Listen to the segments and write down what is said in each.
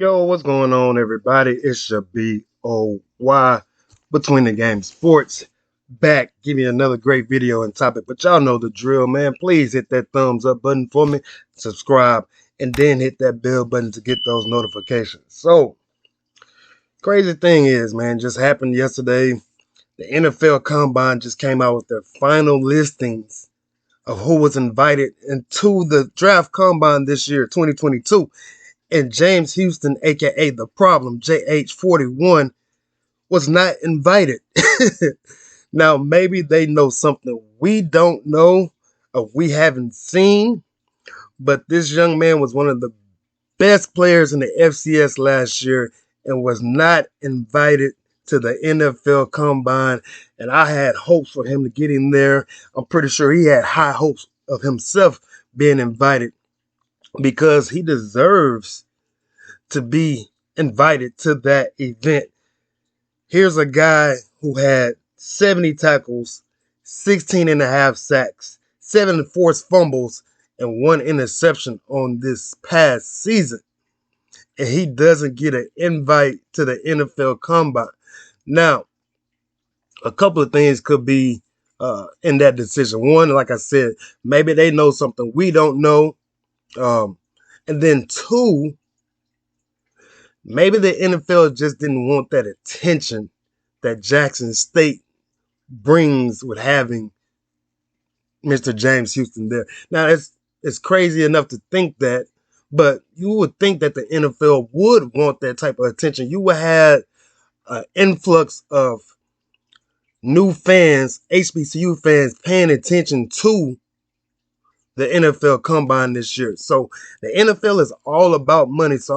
Yo, what's going on, everybody? It's your BOY Between the Game Sports back. Give you another great video and topic, but y'all know the drill, man. Please hit that thumbs up button for me, subscribe, and then hit that bell button to get those notifications. So, crazy thing is, man, just happened yesterday. The NFL Combine just came out with their final listings of who was invited into the draft combine this year, 2022. And James Houston, aka The Problem, JH41, was not invited. Now, maybe they know something we don't know or we haven't seen, but this young man was one of the best players in the FCS last year and was not invited to the NFL Combine. And I had hopes for him to get in there. I'm pretty sure he had high hopes of himself being invited because he deserves to be invited to that event. Here's a guy who had 70 tackles, 16 and a half sacks, 7 forced fumbles, and 1 interception on this past season. And he doesn't get an invite to the NFL Combine. Now, a couple of things could be in that decision. One, like I said, maybe they know something we don't know. And then two, maybe the NFL just didn't want that attention that Jackson State brings with having Mr. James Houston there. Now, it's crazy enough to think that, but you would think that the NFL would want that type of attention. You would have an influx of new fans, HBCU fans, paying attention to the NFL Combine this year. So the NFL is all about money. So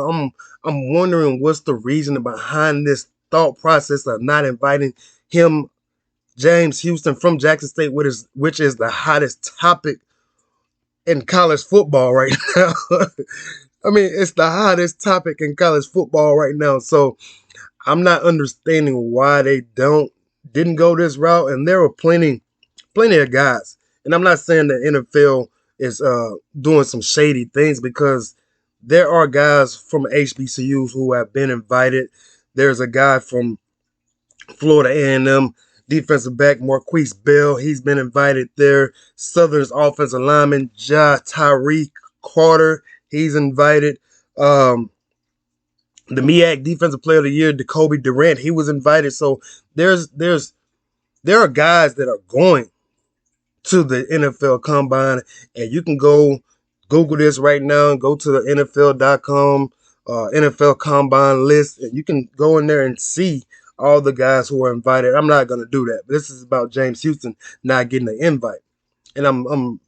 I'm wondering what's the reason behind this thought process of not inviting him, James Houston from Jackson State, which is the hottest topic in college football right now. I mean, it's the hottest topic in college football right now. So I'm not understanding why they didn't go this route. And there were plenty of guys. And I'm not saying the NFL is doing some shady things, because there are guys from HBCUs who have been invited. There's a guy from Florida A&M, defensive back Marquise Bell. He's been invited there. Southern's offensive lineman Tyreek Carter. He's invited. The MEAC Defensive Player of the Year, Jacoby Durant. He was invited. So there are guys that are going to the NFL Combine, and you can go Google this right now and go to the NFL.com NFL Combine list, and you can go in there and see all the guys who are invited. I'm not going to do that. This is about James Houston not getting an invite, and I'm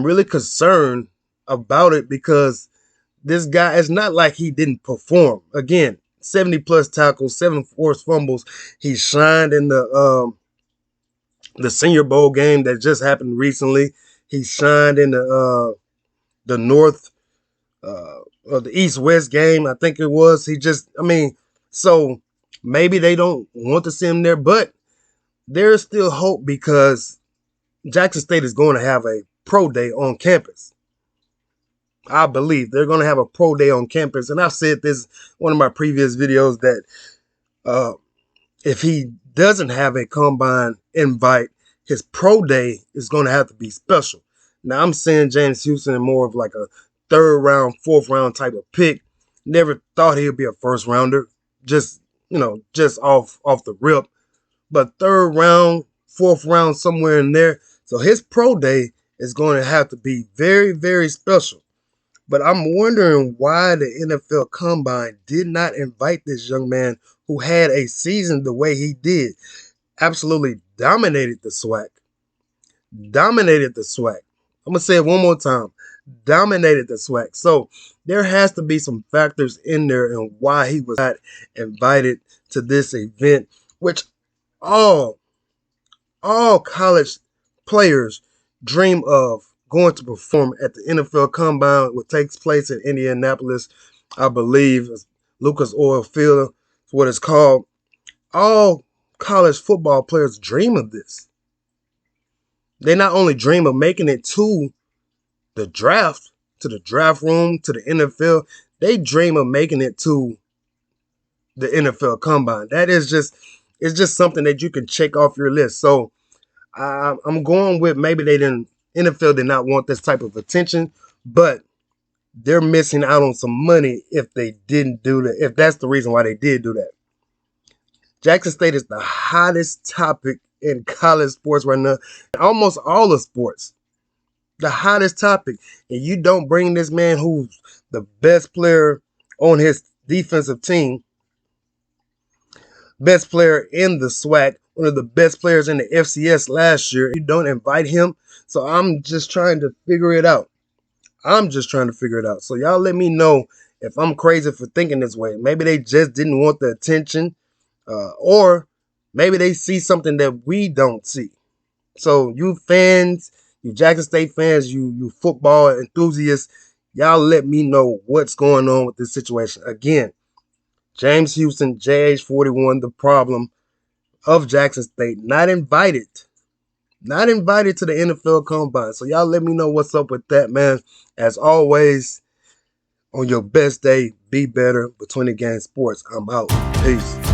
really concerned about it, because this guy, it's not like he didn't perform. Again, 70 plus tackles, 7 forced fumbles. He shined in the Senior Bowl game that just happened recently. He shined in the North or the East-West game, I think it was. So maybe they don't want to see him there, but there's still hope, because Jackson State is going to have a pro day on campus. I believe they're going to have a pro day on campus. And I've said this in one of my previous videos that if he doesn't have a combine invite, his pro day is going to have to be special. Now, I'm saying James Houston is more of like a 3rd round, 4th round type of pick. Never thought he'd be a 1st rounder, just off the rip. But 3rd round, 4th round, somewhere in there. So his pro day is going to have to be very, very special. But I'm wondering why the NFL Combine did not invite this young man who had a season the way he did. Absolutely dominated the swac. Dominated the swac. I'm going to say it one more time. Dominated the swac. So there has to be some factors in there and why he was not invited to this event, which all college players dream of, going to perform at the NFL Combine, which takes place in Indianapolis, I believe. Lucas Oil Field is what it's called. All college football players dream of this. They not only dream of making it to the draft room, to the NFL, they dream of making it to the NFL Combine. It's just something that you can check off your list. So I'm going with maybe NFL did not want this type of attention, but they're missing out on some money if they didn't do that. If that's the reason why they did do that. Jackson State is the hottest topic in college sports right now. Almost all of sports. The hottest topic. And you don't bring this man who's the best player on his defensive team, best player in the SWAC, one of the best players in the FCS last year. You don't invite him. So I'm just trying to figure it out. So y'all let me know if I'm crazy for thinking this way. Maybe they just didn't want the attention, or maybe they see something that we don't see. So you fans, you Jackson State fans, you football enthusiasts, y'all let me know what's going on with this situation. Again, James Houston, JH41, the problem of Jackson State, not invited to the NFL Combine. So y'all let me know what's up with that, man. As always, on your best day, be better. Between the Game Sports, I'm out. Peace.